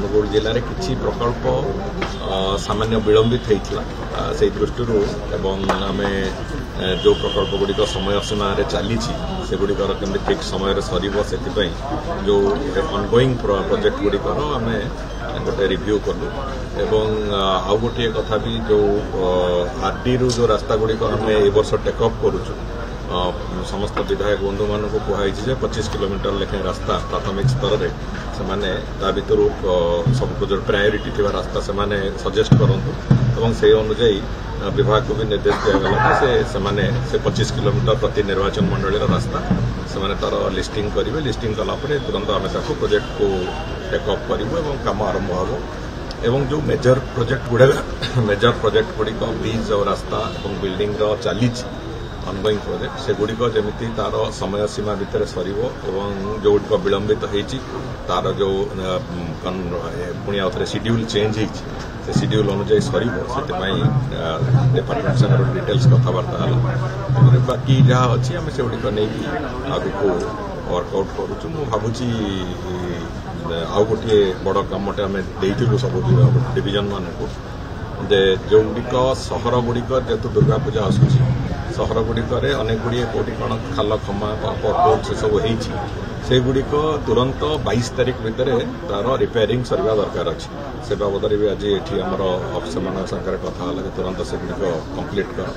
अनुगुल जिले में किसी प्रकल्प सामान्य विलंबित होता से दृष्टि आम जो प्रकल्प गुड़िक समय सीमा चली से गुड़िकर केमती ठीक समय सर से जो ऑनगोइंग प्रोजेक्ट गुड़िकर आम गोटे रिव्यू कलु एवं आउ गोटे कथा भी जो आरडी रू जो रास्ता गुड़िक आम ए वर्ष टेकअप करुचु समस्त विधायक बंधु मान कहुई 25 किलोमीटर लेखें रास्ता प्राथमिक स्तर में से भर सब जो प्रायोरीटी थी रास्ता से सजेस्ट करूँ से अनुजाई विभाग को भी निर्देश दिगला से 25 किलोमीटर प्रति निर्वाचन मंडल रास्ता से तार लिस्टिंग करेंगे लिस्टिंग कलापर तुरंत आम प्रोजेक्ट को टेकअप करूँ कम आरंभ हो एवं जो मेजर प्रोजेक्ट गुड़िक ब्रिज और रास्ता और बिल्डिंग चली ऑनगोइंग प्रोजेक्ट से गुड़िक जमी तार समय सीमा भितर सर जो गुड़िक विलंबित होती तार जो पुणी आउ थे शेड्यूल चेंज से शेड्यूल अनुजाई सर डिपार्टमेंट सागर डिटेल्स कथबार्ता बाकी जहाँ अच्छी आम से गुड़िक नहीं आगू वर्कआउट करुचु मु भावुची आउ गोटे बड़ कमटे आम देलु सब डिविजन मान को जो गुड़िक सहर गुड़िक जेतु दुर्गा पूजा आसूची सहर गुड़िक अनेक गुड़िए कौटी कौन खाल खमा पट से सब से गुड़िक तुरंत 22 तारीख भितर तार रिपेयरिंग सरवा दरकार अच्छी से बाबद भी आज ये आमर अफिसर सागर कथा तुरंत से गुड़िक कम्प्लीट कर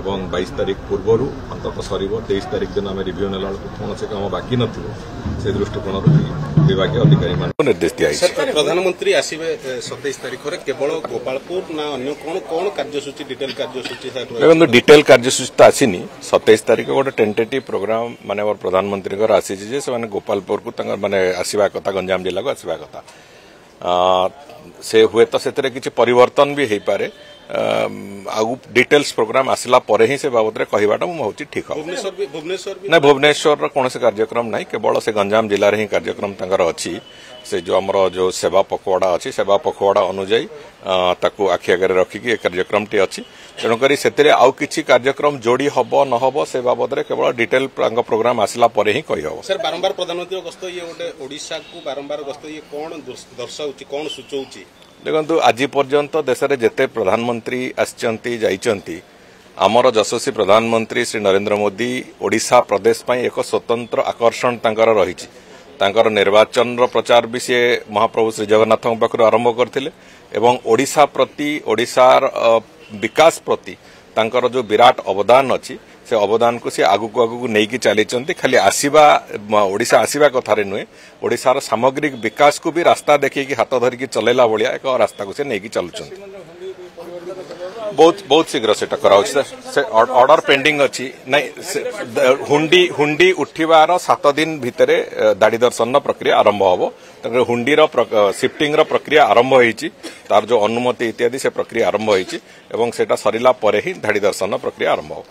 एवं 22 तारीख पूर्वर अंतत सर 23 तारीख दिन आम रिव्यू नेला कौन से कम बाकी न से दृष्टिकोण विभाग अधिकारी निर्देश दिया प्रधानमंत्री आसवे 27 तारीख केवल गोपालपुर ना अन्य कौन कौन कार्यसूची डिटेल कार्यसूची देखो डिटेल कार्यसूची तो आसीनी 27 तारीख गोटे टेंटेटिव प्रोग्राम माने प्रधानमंत्री आसी गोपालपुर को माने आसवा कथा गंजाम जिला को आसवा कथा से हुए तो से किसी परिवर्तन भी हो पारे आगु डिटेल्स प्रोग्राम आसला परे ही से बाबद में कहवाटा मुझे ठीक है ना भुवनेश्वर कौन से कार्यक्रम ना केवल से गंजाम जिले में ही कार्यक्रम अच्छी से जो आमर जो सेवा पखवाड़ा अच्छी सेवा पखवाड़ा अनुजाई ताकू आखि आगे रखिकी कार्यक्रम टी अच्छी तेणुक से आउ किसी कार्यक्रम जोड़ी हम न हम से बाबद में केवल डिटेल प्रोग्राम आसला परे ही कही हम सर बारंबार प्रधानमंत्री गस्त ये गोटे ओडिशा को बारंबार गस्त ये कौन दर्शाऊँ कौन सूचौची देखो आज पर्यंत देश में जिते प्रधानमंत्री आसती आमर यशस्वी प्रधानमंत्री श्री नरेंद्र मोदी ओडिशा प्रदेश पर एक स्वतंत्र आकर्षण तांकर रही तांकर निर्वाचन प्रचार भी सी महाप्रभु श्री जगन्नाथ पाखु आरंभ करथिले एवं ओडिशा प्रति ओडिशार विकास प्रति तांकर जो विराट अवदान अच्छी से अवदान को सी आगु आगु नहीं चली खाली आसवा ओडिशा आसवा कथार नुहे ओडिशार सामग्रिक विकास को भी रास्ता देखिए हाथ धरिकी चलेला भाया एक रास्ता को से नहीं चलुंट बहुत शीघ्र से ऑर्डर पेंडिंग अच्छी नहीं हुंडी उठिबार 7 दिन भितर दाड़ी दर्शन प्रक्रिया आरंभ हम हुंडीर शिफ्टिंग प्रक्रिया आरंभ होती तार जो अनुमति इत्यादि से प्रक्रिया आरंभ होती सरला परे ही दाड़ी दर्शन प्रक्रिया आरंभ हो।